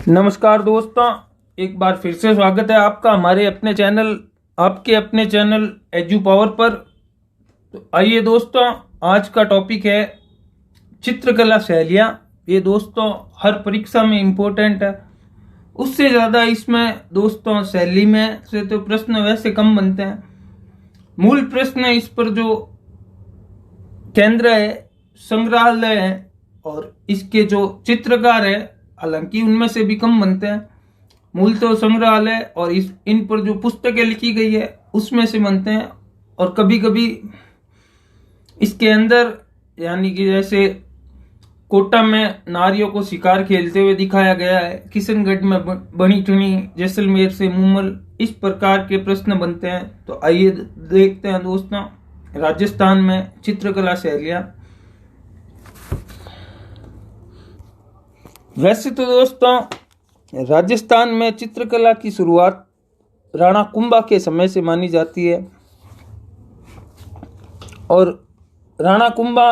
नमस्कार दोस्तों, एक बार फिर से स्वागत है आपका हमारे अपने चैनल आपके अपने चैनल एजू पावर पर। तो आइए दोस्तों, आज का टॉपिक है चित्रकला शैलियाँ। ये दोस्तों हर परीक्षा में इम्पोर्टेंट है। उससे ज़्यादा इसमें दोस्तों शैली में से तो प्रश्न वैसे कम बनते हैं। मूल प्रश्न इस पर जो केंद्र है संग्रहालय है और इसके जो चित्रकार है, हालांकि उनमें से भी कम बनते हैं। मूल तो संग्रहालय और इन पर जो पुस्तकें लिखी गई है उसमें से बनते हैं। और कभी कभी इसके अंदर यानी कि जैसे कोटा में नारियों को शिकार खेलते हुए दिखाया गया है, किशनगढ़ में बनी ठुनी, जैसलमेर से मूमल, इस प्रकार के प्रश्न बनते हैं। तो आइए देखते हैं दोस्तों राजस्थान में चित्रकला शैलियाँ। वैसे तो दोस्तों राजस्थान में चित्रकला की शुरुआत राणा कुंभा के समय से मानी जाती है और राणा कुंभा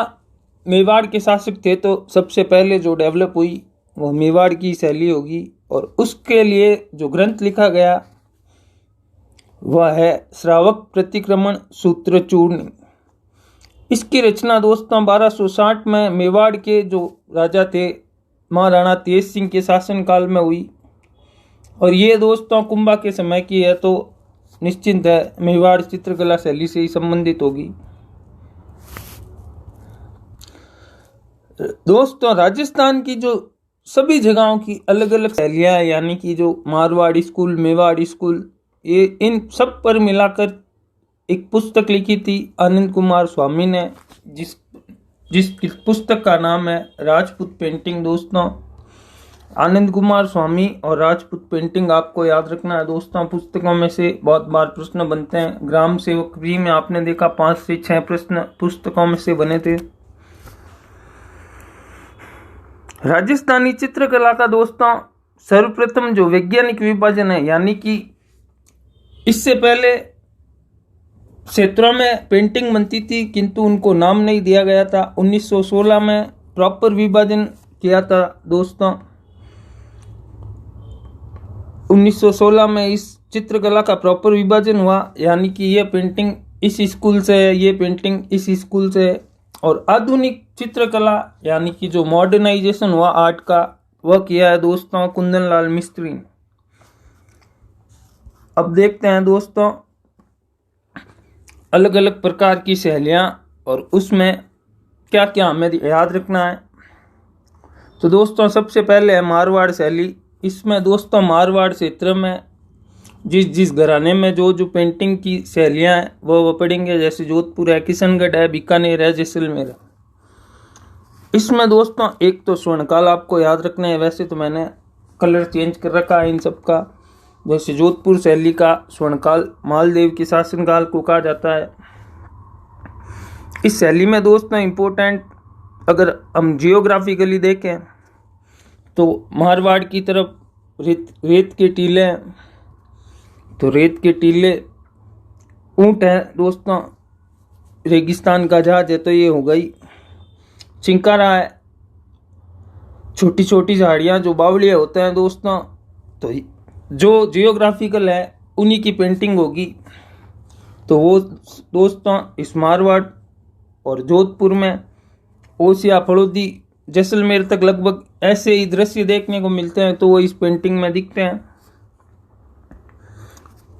मेवाड़ के शासक थे, तो सबसे पहले जो डेवलप हुई वह मेवाड़ की शैली होगी। और उसके लिए जो ग्रंथ लिखा गया वह है श्रावक प्रतिक्रमण सूत्र चूर्ण। इसकी रचना दोस्तों 1260 में मेवाड़ के जो राजा थे महाराणा तेज सिंह के शासनकाल में हुई। और ये दोस्तों कुंभा के समय की है, तो निश्चिंत है मेवाड़ चित्रकला शैली से ही संबंधित होगी। दोस्तों राजस्थान की जो सभी जगहों की अलग अलग शैलियाँ, यानी कि जो मारवाड़ स्कूल, मेवाड़ स्कूल, ये इन सब पर मिलाकर एक पुस्तक लिखी थी आनंद कुमार स्वामी ने, जिस पुस्तक का नाम है राजपूत पेंटिंग। दोस्तों आनंद कुमार स्वामी और राजपूत पेंटिंग आपको याद रखना है दोस्तों। पुस्तकों में से बहुत बार प्रश्न बनते हैं। ग्राम सेवक भी में आपने देखा 5 से 6 प्रश्न पुस्तकों में से बने थे। राजस्थानी चित्रकला का दोस्तों सर्वप्रथम जो वैज्ञानिक विभाजन है, यानी कि इससे पहले क्षेत्रों में पेंटिंग बनती थी किंतु उनको नाम नहीं दिया गया था। 1916 में प्रॉपर विभाजन किया था दोस्तों। 1916 में इस चित्रकला का प्रॉपर विभाजन हुआ, यानी कि ये पेंटिंग इस स्कूल से है, ये पेंटिंग इस स्कूल से है। और आधुनिक चित्रकला यानी कि जो मॉडर्नाइजेशन हुआ आर्ट का, वह किया है दोस्तों कुंदन लाल मिस्त्री ने। अब देखते हैं दोस्तों अलग अलग प्रकार की शैलियाँ और उसमें क्या क्या हमें याद रखना है। तो दोस्तों सबसे पहले है मारवाड़ शैली। इसमें दोस्तों मारवाड़ क्षेत्र में जिस घराने में जो पेंटिंग की शैलियाँ हैं वो पढ़ेंगे। जैसे जोधपुर है, किशनगढ़ है, बीकानेर है, जैसलमेर है। इसमें दोस्तों एक तो स्वर्णकाल आपको याद रखना है। वैसे तो मैंने कलर चेंज कर रखा है इन सब का। जैसे जोधपुर शैली का स्वर्णकाल मालदेव के शासनकाल को कहा जाता है। इस शैली में दोस्तों इम्पोर्टेंट अगर हम जियोग्राफिकली देखें तो मारवाड़ की तरफ रेत के टीले हैं, तो रेत के टीले ऊंट हैं दोस्तों। रेगिस्तान का जहाज है तो ये हो गई। चिंकारा है, छोटी छोटी झाड़ियाँ जो बावलियाँ होते हैं दोस्तों। तो जो जियोग्राफिकल है उन्हीं की पेंटिंग होगी। तो वो दोस्तों इस मारवाड़ और जोधपुर में ओसिया, फड़ौदी, जैसलमेर तक लगभग ऐसे ही दृश्य देखने को मिलते हैं, तो वो इस पेंटिंग में दिखते हैं।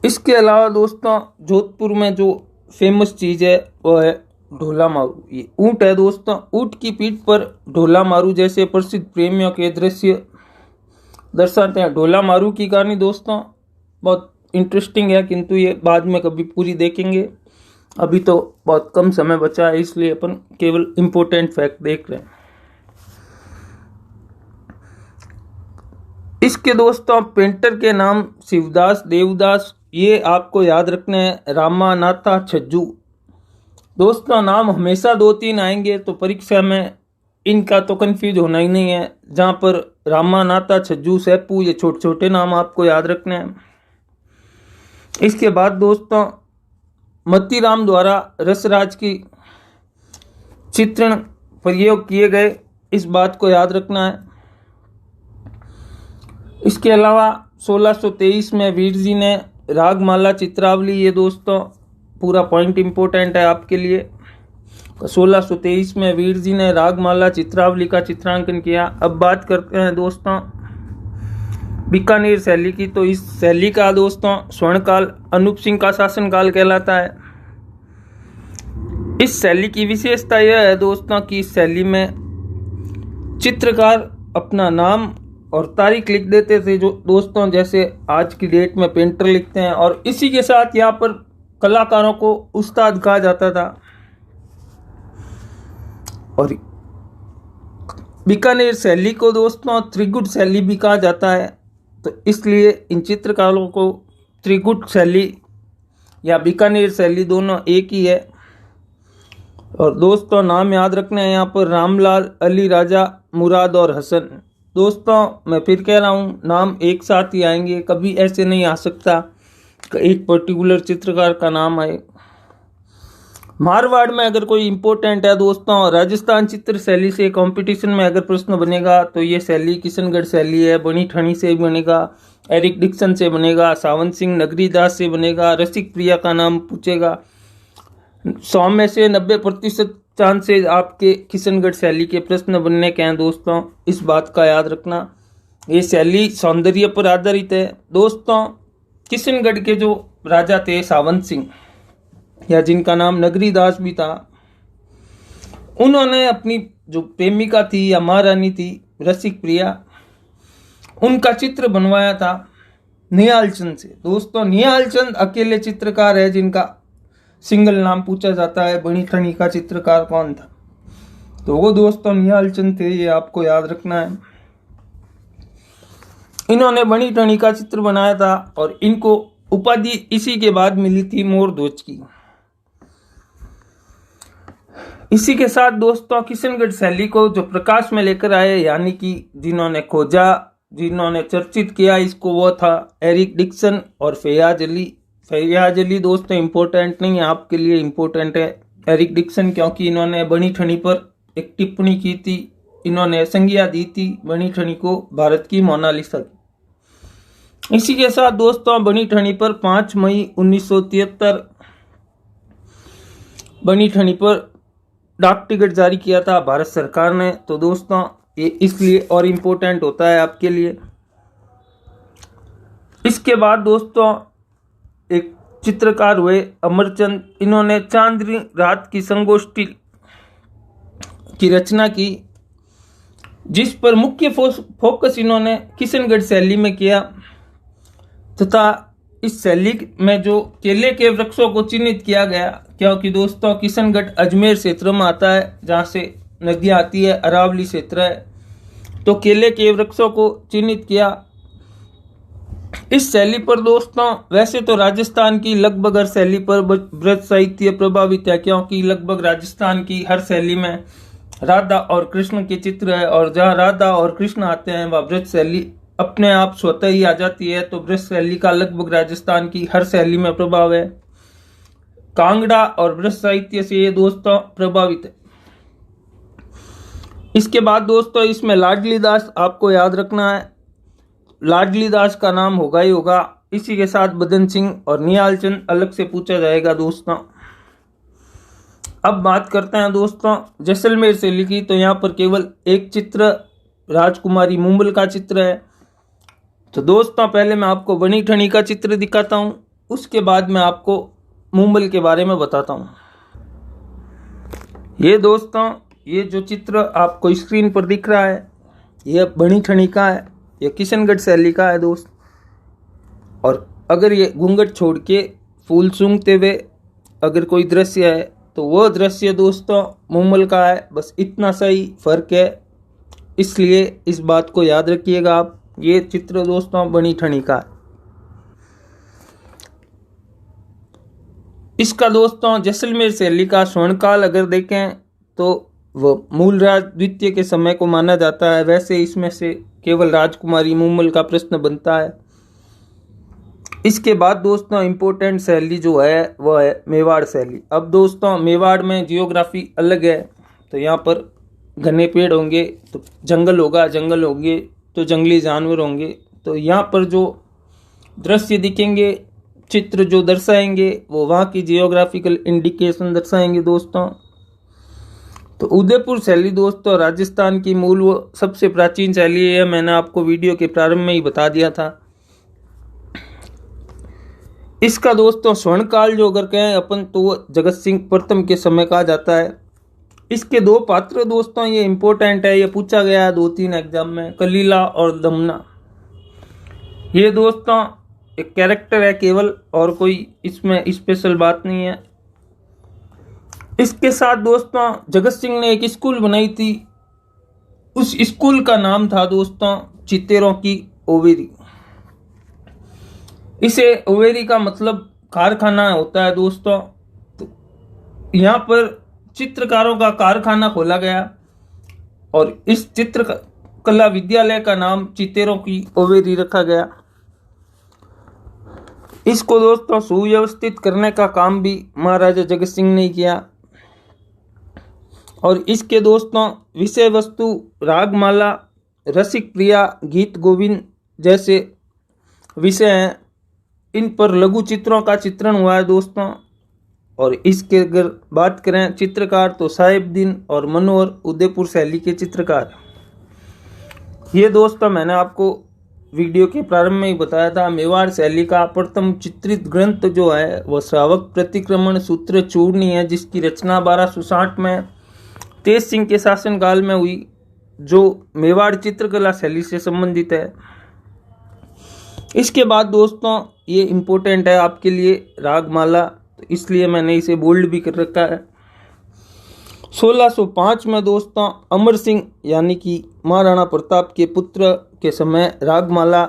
इसके अलावा दोस्तों जोधपुर में जो फेमस चीज़ है वो है ढोला मारू। ये ऊँट है दोस्तों। ऊँट की पीठ पर ढोला मारू जैसे प्रसिद्ध प्रेमियों के दृश्य दर्शाते हैं। ढोला मारू की कहानी दोस्तों बहुत इंटरेस्टिंग है, किंतु ये बाद में कभी पूरी देखेंगे। अभी तो बहुत कम समय बचा है, इसलिए अपन केवल इम्पोर्टेंट फैक्ट देख रहे हैं। इसके दोस्तों पेंटर के नाम शिवदास, देवदास, ये आपको याद रखने हैं। रामा, नाथा, छज्जू। दोस्तों नाम हमेशा 2-3 आएंगे, तो परीक्षा में इनका तो कंफ्यूज होना ही नहीं है। जहाँ पर रामा, नाथा, छज्जू, सैपू, ये छोटे छोटे नाम आपको याद रखने हैं। इसके बाद दोस्तों मतीराम द्वारा रसराज की चित्रण प्रयोग किए गए, इस बात को याद रखना है। इसके अलावा 1623 में वीर जी ने रागमाला चित्रावली, ये दोस्तों पूरा पॉइंट इंपॉर्टेंट है आपके लिए। 1623 में वीर जी ने रागमाला चित्रावली का चित्रांकन किया। अब बात करते हैं दोस्तों बीकानेर शैली की। तो इस शैली का दोस्तों स्वर्णकाल अनूप सिंह का शासनकाल कहलाता है। इस शैली की विशेषता यह है दोस्तों कि इस शैली में चित्रकार अपना नाम और तारीख लिख देते थे, जो दोस्तों जैसे आज की डेट में पेंटर लिखते हैं, और इसी के साथ यहाँ पर कलाकारों को उस्ताद कहा जाता था। और बीकानेर शैली को दोस्तों त्रिगुट शैली भी कहा जाता है, तो इसलिए इन चित्रकारों को त्रिगुट शैली या बीकानेर शैली दोनों एक ही है। और दोस्तों नाम याद रखना है यहाँ पर रामलाल, अली राजा, मुराद और हसन। दोस्तों मैं फिर कह रहा हूँ, नाम एक साथ ही आएंगे, कभी ऐसे नहीं आ सकता कि एक पर्टिकुलर चित्रकार का नाम आए। मारवाड़ में अगर कोई इंपॉर्टेंट है दोस्तों, राजस्थान चित्र शैली से कंपटीशन में अगर प्रश्न बनेगा तो ये शैली किशनगढ़ शैली है। बनी ठनी से बनेगा, एरिक डिक्सन से बनेगा, सावंत सिंह नगरीदास से बनेगा, रसिक प्रिया का नाम पूछेगा। 100 में से 90% चांस से आपके किशनगढ़ शैली के प्रश्न बनने के हैं दोस्तों, इस बात का याद रखना। ये शैली सौंदर्य पर आधारित है दोस्तों। किशनगढ़ के जो राजा थे सावंत सिंह, या जिनका नाम नगरीदास भी था, उन्होंने अपनी जो प्रेमिका थी या महारानी थी रसिक प्रिया, उनका चित्र बनवाया था निहाल चंद से। दोस्तों निहाल चंद अकेले चित्रकार है जिनका सिंगल नाम पूछा जाता है, बनी ठनी का चित्रकार कौन था, तो वो दोस्तों निहाल चंद थे, ये आपको याद रखना है। इन्होंने बनी ठनी का चित्र बनाया था और इनको उपाधि इसी के बाद मिली थी मोर ध्वज की। इसी के साथ दोस्तों किशनगढ़ शैली को जो प्रकाश में लेकर आए, यानी कि जिन्होंने खोजा, जिन्होंने चर्चित किया इसको, वो था एरिक डिक्सन और फैयाज अली। फैयाज अली दोस्तों इंपॉर्टेंट नहीं है, आपके लिए इंपॉर्टेंट है एरिक डिक्सन, क्योंकि इन्होंने बनी ठनी पर एक टिप्पणी की थी, इन्होंने संज्ञा दी थी बनी ठनी को भारत की मोनालिसा की। इसी के साथ दोस्तों बनी ठनी पर 5 मई 1973 बनी ठनी पर डाक टिकट जारी किया था भारत सरकार ने। तो दोस्तों ये इसलिए और इम्पोर्टेंट होता है आपके लिए। इसके बाद दोस्तों एक चित्रकार हुए अमरचंद, इन्होंने चांदनी रात की संगोष्ठी की रचना की, जिस पर मुख्य फोकस इन्होंने किशनगढ़ शैली में किया, तथा इस शैली में जो केले के वृक्षों को चिन्हित किया गया, क्योंकि दोस्तों किशनगढ़ अजमेर क्षेत्र में आता है जहाँ से नदियाँ आती है, अरावली क्षेत्र है, तो केले के वृक्षों को चिन्हित किया। इस शैली पर दोस्तों वैसे तो राजस्थान की लगभग हर शैली पर ब्रज साहित्य प्रभावित है, क्योंकि लगभग राजस्थान की हर शैली में राधा और कृष्ण के चित्र है, और जहाँ राधा और कृष्ण आते हैं वह ब्रज शैली अपने आप स्वतः ही आ जाती है। तो ब्रज शैली का लगभग राजस्थान की हर शैली में प्रभाव है। कांगड़ा और ब्रज साहित्य से ये दोस्तों प्रभावित है। इसके बाद दोस्तों इसमें लाडली दास आपको याद रखना है, लाडली दास का नाम होगा ही होगा। इसी के साथ बदन सिंह और निहाल चंद अलग से पूछा जाएगा दोस्तों। अब बात करते हैं दोस्तों जैसलमेर शैली की। तो यहाँ पर केवल एक चित्र राजकुमारी मुंबल का चित्र है। तो दोस्तों पहले मैं आपको बनी ठनी का चित्र दिखाता हूँ, उसके बाद मैं आपको मुंबल के बारे में बताता हूँ। ये दोस्तों ये जो चित्र आपको स्क्रीन पर दिख रहा है, ये बनी ठनी का है, ये किशनगढ़ शैली का है दोस्त। और अगर ये घूंघट छोड़ के फूल सूंघते हुए अगर कोई दृश्य है तो वो दृश्य दोस्तों मुंबल का है। बस इतना सा ही फर्क है, इसलिए इस बात को याद रखिएगा आप। ये चित्र दोस्तों बनी ठनी का है। इसका दोस्तों जैसलमेर शैली का स्वर्णकाल अगर देखें तो वो मूलराज द्वितीय के समय को माना जाता है। वैसे इसमें से केवल राजकुमारी मुंबल का प्रश्न बनता है। इसके बाद दोस्तों इम्पोर्टेंट शैली जो है वह है मेवाड़ शैली। अब दोस्तों मेवाड़ में जियोग्राफी अलग है, तो यहाँ पर घने पेड़ होंगे तो जंगल होगा, जंगल होंगे तो जंगली जानवर होंगे, तो यहाँ पर जो दृश्य दिखेंगे, चित्र जो दर्शाएंगे वो वहाँ की जियोग्राफिकल इंडिकेशन दर्शाएंगे दोस्तों। तो उदयपुर शैली दोस्तों राजस्थान की मूल व सबसे प्राचीन शैली है, मैंने आपको वीडियो के प्रारंभ में ही बता दिया था। इसका दोस्तों स्वर्ण काल जो अगर कहें अपन तो वो जगत सिंह प्रथम के समय कहा जाता है। इसके दो पात्र दोस्तों ये इम्पोर्टेंट है, ये पूछा गया है 2-3 एग्जाम में, कलीला और दमना। ये दोस्तों एक कैरेक्टर है केवल, और कोई इसमें स्पेशल बात नहीं है। इसके साथ दोस्तों जगत सिंह ने एक स्कूल बनाई थी, उस स्कूल का नाम था दोस्तों चितेरों की ओवेरी। इसे ओवेरी का मतलब कारखाना होता है दोस्तों। तो यहाँ पर चित्रकारों का कारखाना खोला गया और इस चित्रकला विद्यालय का नाम चितेरों की ओवेरी रखा गया। इसको दोस्तों सुव्यवस्थित करने का काम भी महाराजा जगत सिंह ने किया। और इसके दोस्तों विषय वस्तु रागमाला, रसिक प्रिया, गीत गोविंद जैसे विषय हैं, इन पर लघु चित्रों का चित्रण हुआ है दोस्तों। और इसके अगर बात करें चित्रकार तो साहिबदीन और मनोहर उदयपुर शैली के चित्रकार। ये दोस्तों मैंने आपको वीडियो के प्रारंभ में ही बताया था, मेवाड़ शैली का प्रथम चित्रित ग्रंथ जो है वह श्रावक प्रतिक्रमण सूत्र चूर्णी है, जिसकी रचना 1260 में तेज सिंह के शासनकाल में हुई, जो मेवाड़ चित्रकला शैली से संबंधित है। इसके बाद दोस्तों ये इम्पोर्टेंट है आपके लिए रागमाला, तो इसलिए मैंने इसे बोल्ड भी कर रखा है। 1605 में दोस्तों अमर सिंह यानी कि महाराणा प्रताप के पुत्र के समय रागमाला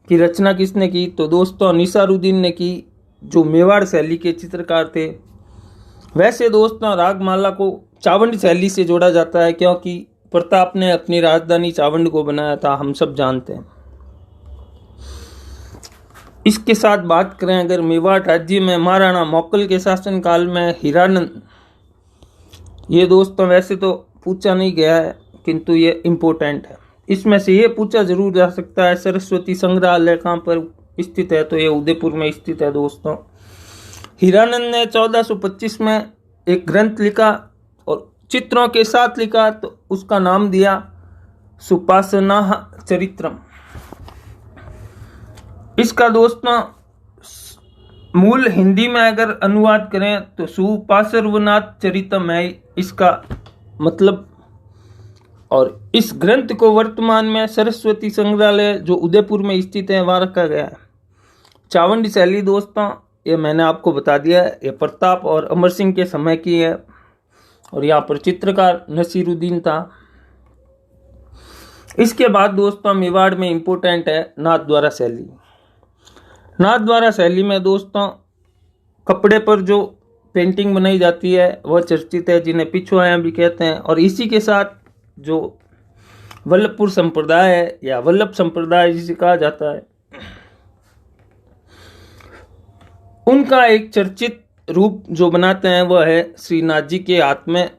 की रचना किसने की, तो दोस्तों निसारुद्दीन ने की, जो मेवाड़ शैली के चित्रकार थे। वैसे दोस्तों रागमाला को चावंड शैली से जोड़ा जाता है, क्योंकि प्रताप ने अपनी राजधानी चावंड को बनाया था, हम सब जानते हैं। इसके साथ बात करें अगर मेवाड़ राज्य में महाराणा मौकल के शासनकाल में हीरानंद, ये दोस्तों वैसे तो पूछा नहीं गया है किंतु ये इम्पोर्टेंट है। इसमें से ये पूछा जरूर जा सकता है सरस्वती संग्रहालय कहाँ पर स्थित है, तो ये उदयपुर में स्थित है दोस्तों। हीरानंद ने 1425 में एक ग्रंथ लिखा और चित्रों के साथ लिखा, तो उसका नाम दिया सुपासना चरित्रम। इसका दोस्तों मूल हिंदी में अगर अनुवाद करें तो सुपार्श्वनाथ चरितम है इसका मतलब। और इस ग्रंथ को वर्तमान में सरस्वती संग्रहालय जो उदयपुर में स्थित है वहाँ रखा गया है। चावंडी शैली दोस्तों ये मैंने आपको बता दिया है, ये प्रताप और अमर सिंह के समय की है और यहाँ पर चित्रकार नसीरुद्दीन था। इसके बाद दोस्तों मेवाड़ में इम्पोर्टेंट है नाथद्वारा शैली। नाथद्वारा शैली में दोस्तों कपड़े पर जो पेंटिंग बनाई जाती है वह चर्चित है, जिन्हें पिछुआयां भी कहते हैं। और इसी के साथ जो वल्लभपुर संप्रदाय है या वल्लभ संप्रदाय जिसे कहा जाता है, उनका एक चर्चित रूप जो बनाते हैं वह है श्रीनाथ जी के हाथ में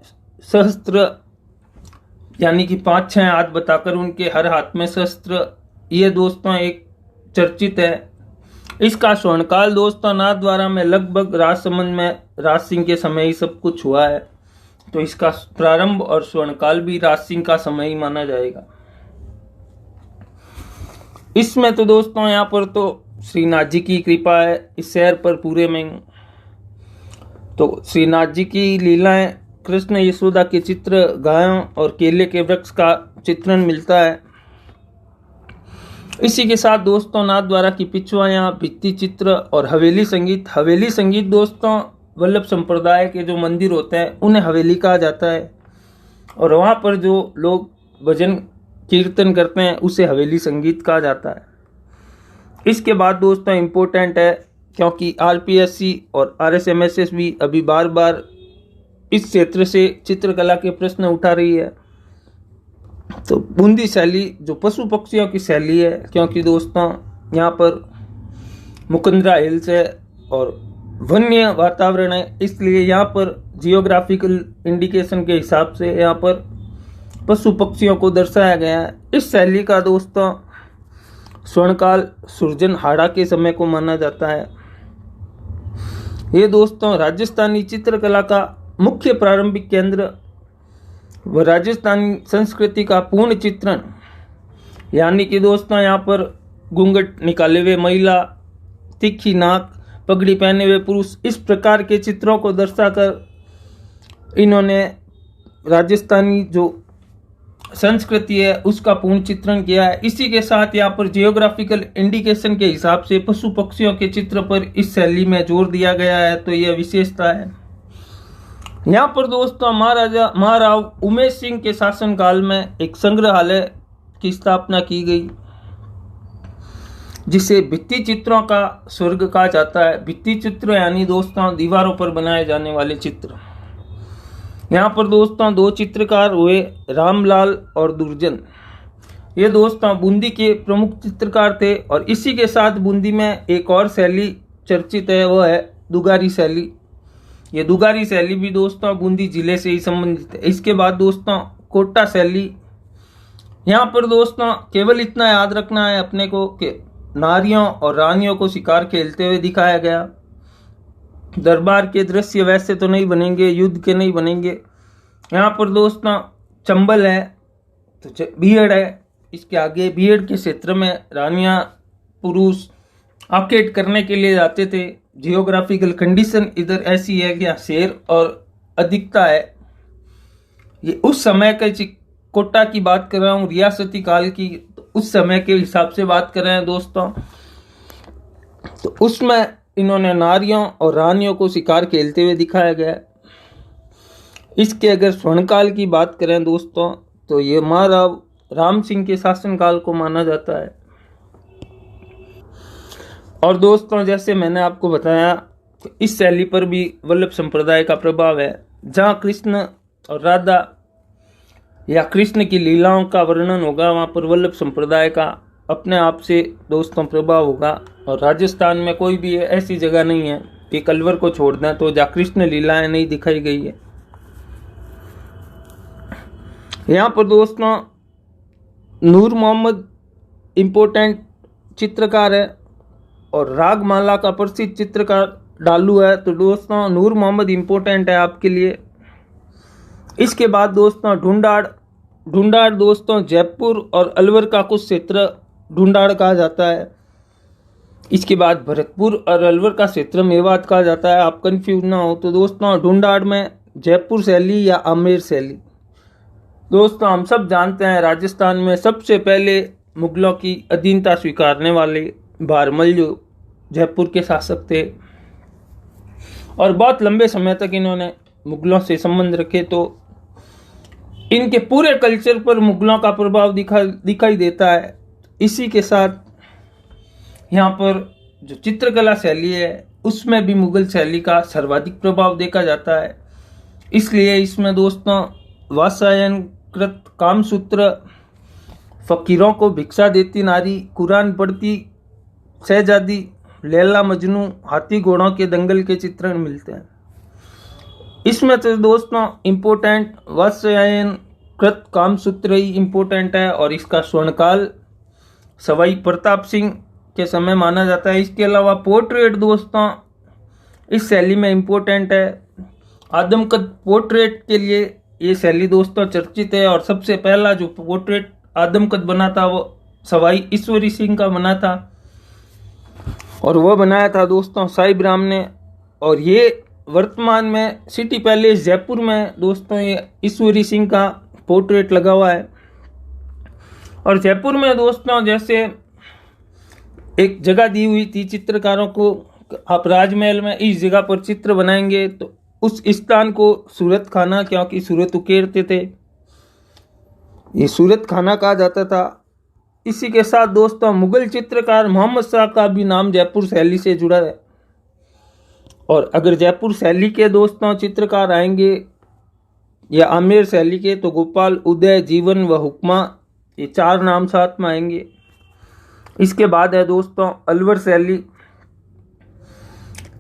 सहस्त्र यानी कि 5-6 हाथ बताकर उनके हर हाथ में शस्त्र, ये दोस्तों एक चर्चित है। इसका स्वर्णकाल दोस्तों नाथद्वारा में लगभग राजसमंद में राज सिंह के समय ही सब कुछ हुआ है, तो इसका प्रारंभ और स्वर्णकाल भी राज सिंह का समय ही माना जाएगा। इसमें तो दोस्तों यहाँ पर तो श्रीनाथ जी की कृपा है इस शहर पर पूरे में। तो श्रीनाथ जी की लीलाएं, कृष्ण यशोदा के चित्र, गायों और केले के वृक्ष का चित्रण मिलता है। इसी के साथ दोस्तों नाथद्वारा की पिछवायां, भित्ति चित्र और हवेली संगीत। हवेली संगीत दोस्तों वल्लभ संप्रदाय के जो मंदिर होते हैं उन्हें हवेली कहा जाता है और वहाँ पर जो लोग भजन कीर्तन करते हैं उसे हवेली संगीत कहा जाता है। इसके बाद दोस्तों इम्पोर्टेंट है क्योंकि आरपीएससी और आरएसएमएसएस भी अभी बार बार इस क्षेत्र से चित्रकला के प्रश्न उठा रही है। तो बूंदी शैली जो पशु पक्षियों की शैली है, क्योंकि दोस्तों यहाँ पर मुकंदरा हिल्स है और वन्य वातावरण है, इसलिए यहाँ पर जियोग्राफिकल इंडिकेशन के हिसाब से यहाँ पर पशु पक्षियों को दर्शाया गया है। इस शैली का दोस्तों स्वर्णकाल सुरजनहाड़ा के समय को माना जाता है। ये दोस्तों राजस्थानी चित्रकला का मुख्य प्रारंभिक केंद्र व राजस्थानी संस्कृति का पूर्ण चित्रण, यानी कि दोस्तों यहाँ पर घूंघट निकाले हुए महिला, तीखी नाक, पगड़ी पहने हुए पुरुष, इस प्रकार के चित्रों को दर्शाकर इन्होंने राजस्थानी जो संस्कृति है उसका पूर्ण चित्रण किया है। इसी के साथ यहाँ पर जियोग्राफिकल इंडिकेशन के हिसाब से पशु पक्षियों के चित्र पर इस शैली में जोर दिया गया है, तो यह विशेषता है। यहाँ पर दोस्तों महाराव उमेश सिंह के शासनकाल में एक संग्रहालय की स्थापना की गई, जिसे भित्ति चित्रों का स्वर्ग कहा जाता है। भित्ति चित्र यानी दोस्तों दीवारों पर बनाए जाने वाले चित्र। यहाँ पर दोस्तों दो चित्रकार हुए, रामलाल और दुर्जन। ये दोस्तों बूंदी के प्रमुख चित्रकार थे और इसी के साथ बूंदी में एक और शैली चर्चित है, वह है दुगारी शैली। ये दुगारी शैली भी दोस्तों बूंदी जिले से ही संबंधित है। इसके बाद दोस्तों कोटा शैली। यहाँ पर दोस्तों केवल इतना याद रखना है अपने को कि नारियों और रानियों को शिकार खेलते हुए दिखाया गया। दरबार के दृश्य वैसे तो नहीं बनेंगे, युद्ध के नहीं बनेंगे। यहाँ पर दोस्तों चंबल है तो बीहड़ है, इसके आगे बीहड़ के क्षेत्र में रानियां पुरुष आकेट करने के लिए जाते थे। जियोग्राफिकल कंडीशन इधर ऐसी है कि यहाँ शेर और अधिकता है। ये उस समय के कोटा की बात कर रहा हूँ, रियासती काल की, तो उस समय के हिसाब से बात कर रहे हैं दोस्तों। तो उसमें इन्होंने नारियों और रानियों को शिकार खेलते हुए दिखाया गया। इसके अगर स्वर्णकाल की बात करें दोस्तों तो ये महाराव राम सिंह के शासनकाल को माना जाता है। और दोस्तों जैसे मैंने आपको बताया इस शैली पर भी वल्लभ संप्रदाय का प्रभाव है। जहाँ कृष्ण और राधा या कृष्ण की लीलाओं का वर्णन होगा वहाँ पर वल्लभ संप्रदाय का अपने आप से दोस्तों प्रभाव होगा। और राजस्थान में कोई भी ऐसी जगह नहीं है कि कलवर को छोड़ दें तो जहाँ कृष्ण लीलाएं नहीं दिखाई गई है। यहाँ पर दोस्तों नूर मोहम्मद इम्पोर्टेंट चित्रकार है और रागमाला का प्रसिद्ध चित्रकार डालू है। तो दोस्तों नूर मोहम्मद इम्पोर्टेंट है आपके लिए। इसके बाद दोस्तों ढूंढाड़ दोस्तों जयपुर और अलवर का कुछ क्षेत्र ढूंढाड़ कहा जाता है। इसके बाद भरतपुर और अलवर का क्षेत्र मेवात कहा जाता है। आप कंफ्यूज ना हो तो दोस्तों ढूंढाड़ में जयपुर शैली या आमेर शैली। दोस्तों हम सब जानते हैं राजस्थान में सबसे पहले मुगलों की अधीनता स्वीकारने वाले भारमल जो जयपुर के शासक थे और बहुत लंबे समय तक इन्होंने मुगलों से संबंध रखे। तो इनके पूरे कल्चर पर मुगलों का प्रभाव दिखाई देता है। इसी के साथ यहाँ पर जो चित्रकला शैली है उसमें भी मुगल शैली का सर्वाधिक प्रभाव देखा जाता है। इसलिए इसमें दोस्तों वात्स्यायनकृत कामसूत्र, फकीरों को भिक्षा देती नारी, कुरान पढ़ती शहजादी, लैला मजनू, हाथी घोड़ों के दंगल के चित्रण मिलते हैं। इसमें तो दोस्तों इम्पोर्टेंट वात्स्यायनकृत कामसूत्र ही इम्पोर्टेंट है और इसका स्वर्णकाल सवाई प्रताप सिंह के समय माना जाता है। इसके अलावा पोर्ट्रेट दोस्तों इस शैली में इम्पोर्टेंट है। आदमकद पोर्ट्रेट के लिए ये शैली दोस्तों चर्चित है और सबसे पहला जो पोर्ट्रेट आदमकद बना था वो सवाई ईश्वरी सिंह का बना था और वह बनाया था दोस्तों साहिब राम ने। और ये वर्तमान में सिटी पैलेस जयपुर में दोस्तों ये ईश्वरी सिंह का पोर्ट्रेट लगा हुआ है। और जयपुर में दोस्तों जैसे एक जगह दी हुई थी चित्रकारों को, आप राजमहल में इस जगह पर चित्र बनाएंगे तो उस स्थान को सूरत खाना, क्योंकि सूरत उकेरते थे, ये सूरत खाना कहा जाता था। इसी के साथ दोस्तों मुगल चित्रकार मोहम्मद शाह का भी नाम जयपुर शैली से जुड़ा है। और अगर जयपुर शैली के दोस्तों चित्रकार आएंगे या आमेर शैली के तो गोपाल, उदय, जीवन व हुक्मा, ये चार नाम साथ में आएंगे। इसके बाद है दोस्तों अलवर शैली।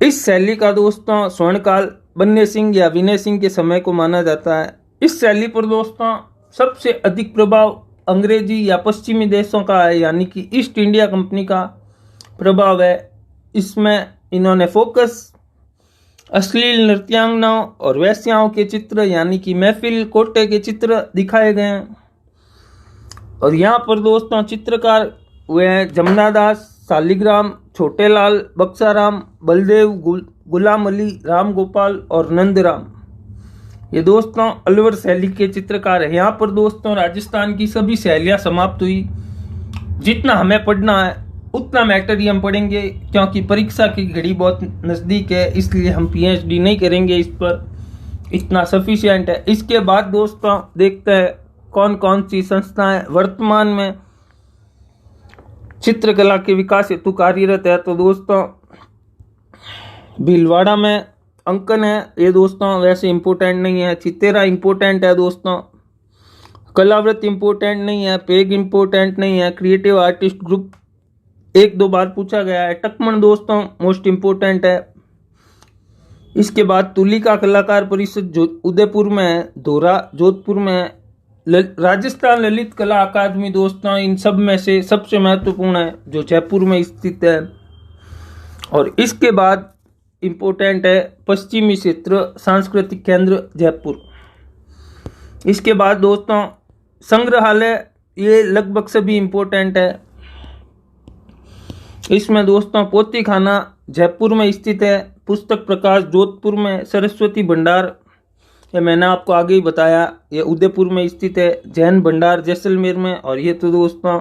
इस शैली का दोस्तों स्वर्णकाल बन्ने सिंह या विनय सिंह के समय को माना जाता है। इस शैली पर दोस्तों सबसे अधिक प्रभाव अंग्रेजी या पश्चिमी देशों का है, यानी कि ईस्ट इंडिया कंपनी का प्रभाव है। इसमें इन्होंने फोकस अश्लील नृत्यांगनाओं और वेश्याओं के चित्र यानी कि महफिल कोटे के चित्र दिखाए गए हैं। और यहाँ पर दोस्तों चित्रकार हुए हैं जमुना दास, शालिग्राम, छोटेलाल, बक्साराम, बलदेव, गुलाम अली, राम गोपाल और नंदराम। ये दोस्तों अलवर शैली के चित्रकार है। यहाँ पर दोस्तों राजस्थान की सभी शैलियाँ समाप्त हुई। जितना हमें पढ़ना है उतना मैटर ही हम पढ़ेंगे, क्योंकि परीक्षा की घड़ी बहुत नज़दीक है, इसलिए हम पीएचडी नहीं करेंगे इस पर, इतना सफिशिएंट है। इसके बाद दोस्तों देखते हैं कौन कौन सी संस्थाएं वर्तमान में चित्रकला के विकास हेतु कार्यरत है। तो दोस्तों भीलवाड़ा में अंकन है, ये दोस्तों वैसे इम्पोर्टेंट नहीं है। चितेरा इम्पोर्टेंट है दोस्तों, कलाव्रत इम्पोर्टेंट नहीं है, पेग इम्पोर्टेंट नहीं है, क्रिएटिव आर्टिस्ट ग्रुप 1-2 बार पूछा गया है। टकमन दोस्तों मोस्ट इम्पोर्टेंट है। इसके बाद तुलिका कलाकार परिषद जो उदयपुर में है, धोरा जोधपुर में है, राजस्थान ललित कला अकादमी दोस्तों इन सब में से सबसे महत्वपूर्ण है जो जयपुर में स्थित है। और इसके बाद इम्पोर्टेंट है पश्चिमी क्षेत्र सांस्कृतिक केंद्र जयपुर। इसके बाद दोस्तों संग्रहालय, ये लगभग सभी इम्पोर्टेंट है। इसमें दोस्तों पोथी खाना जयपुर में स्थित है, पुस्तक प्रकाश जोधपुर में, सरस्वती भंडार ये मैंने आपको आगे ही बताया ये उदयपुर में स्थित है, जैन भंडार जैसलमेर में, और ये तो दोस्तों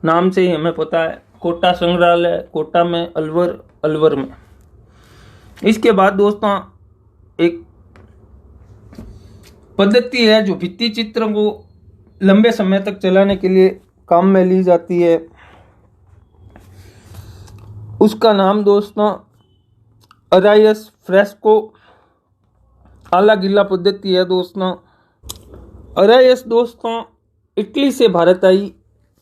नाम से ही हमें पता है, कोटा संग्रहालय कोटा में, अलवर में। इसके बाद दोस्तों एक पद्धति है जो भित्ति चित्रों को लंबे समय तक चलाने के लिए काम में ली जाती है, उसका नाम दोस्तों अरायस फ्रेस्को आला गिला पद्धति है दोस्तों। अरायस दोस्तों इटली से भारत आई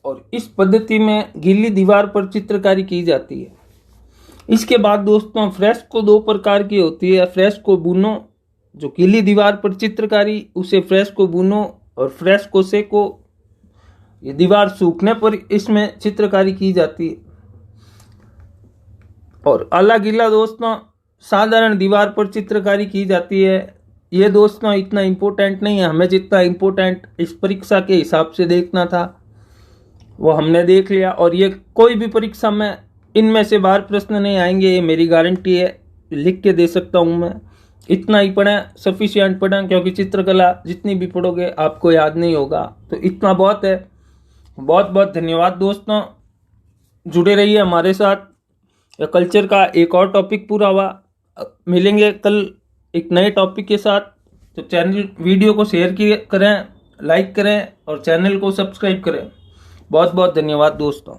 और इस पद्धति में गीली दीवार पर चित्रकारी की जाती है। इसके बाद दोस्तों फ्रेस्को 2 प्रकार की होती है, फ्रेस्को बुनो जो गीली दीवार पर चित्रकारी उसे फ्रेस्को बुनो, और फ्रेस्को सेको ये दीवार सूखने पर इसमें चित्रकारी की जाती है। और आला गीला दोस्तों साधारण दीवार पर चित्रकारी की जाती है। ये दोस्तों इतना इम्पोर्टेंट नहीं है, हमें जितना इम्पोर्टेंट इस परीक्षा के हिसाब से देखना था वो हमने देख लिया। और ये कोई भी परीक्षा में इनमें से बाहर प्रश्न नहीं आएंगे, ये मेरी गारंटी है, लिख के दे सकता हूँ मैं। इतना ही पढ़ें, सफिशिएंट पढ़ें, क्योंकि चित्रकला जितनी भी पढ़ोगे आपको याद नहीं होगा, तो इतना बहुत है। बहुत बहुत धन्यवाद दोस्तों, जुड़े रहिए हमारे साथ। कल्चर का एक और टॉपिक पूरा हुआ, मिलेंगे कल एक नए टॉपिक के साथ। तो चैनल वीडियो को शेयर करें, लाइक करें और चैनल को सब्सक्राइब करें। बहुत बहुत धन्यवाद दोस्तों।